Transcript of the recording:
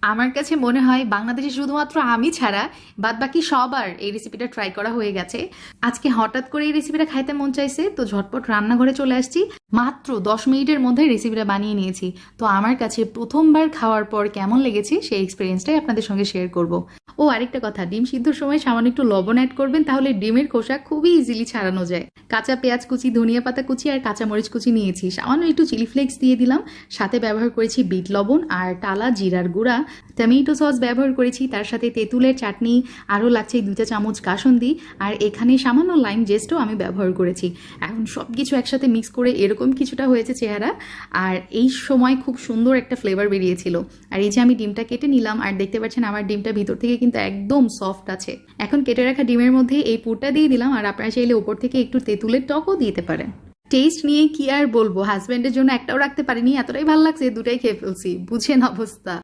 আমার কাছে মনে হয় বাংলাদেশে শুধুমাত্র আমি ছাড়া বাদবাকি সবার এই রেসিপিটা ট্রাই করা হয়ে গেছে। আজকে হঠাৎ করে এই রেসিপিটা খাইতে মন চাইছে, তো ঝটপট রান্নাঘরে চলে আসছি। মাত্র 10 মিনিটের মধ্যে রেসিপিটা বানিয়ে নিয়েছি। তো আমার কাছে প্রথমবার খাওয়ার পর কেমন লেগেছে সেই এক্সপিরিয়েন্সটাই আপনাদের সঙ্গে শেয়ার করব। ও আরেকটা কথা, ডিম সিদ্ধর সময় সামান্য একটু লবণ অ্যাড করবেন, তাহলে ডিমের খোসা খুবই ইজিলি ছাড়ানো যায়। কাঁচা পেঁয়াজ কুচি, ধনিয়া পাতা কুচি আর কাঁচা মরিচ কুচি নিয়েছি, সামান্য একটু চিলি ফ্লেক্স দিয়ে দিলাম, সাথে ব্যবহার করেছি বিট লবণ আর টালা জিরার গুঁড়া, টমেটো সস ব্যবহার করেছি, তার সাথে তেঁতুলের চাটনি, আরও লাগছে 2 চা চামচ কাসুন্দি, আর এখানে সামান্য লাইম জেস্টও আমি ব্যবহার করেছি। এখন সব কিছু একসাথে মিক্স করে এরকম কিছুটা হয়েছে চেহারা, আর এই সময় খুব সুন্দর একটা ফ্লেভার বেরিয়েছিল। আর এই যে আমি ডিমটা কেটে নিলাম, আর দেখতে পাচ্ছেন আমার ডিমটা ভিতর থেকে কিন্তু একদম সফট আছে। এখন কেটে রাখা ডিমের মধ্যে এই পুরটা দিয়ে দিলাম, আর আপনারা চাইলে উপর থেকে একটু তেঁতুলের টকও দিতে পারেন। টেস্ট নিয়ে কি আর বলবো, হাজব্যান্ডের জন্য একটাও রাখতে পারিনি, এতটাই ভালো লাগছে দুটাই খেয়ে ফেলছি, বুঝেন অবস্থা।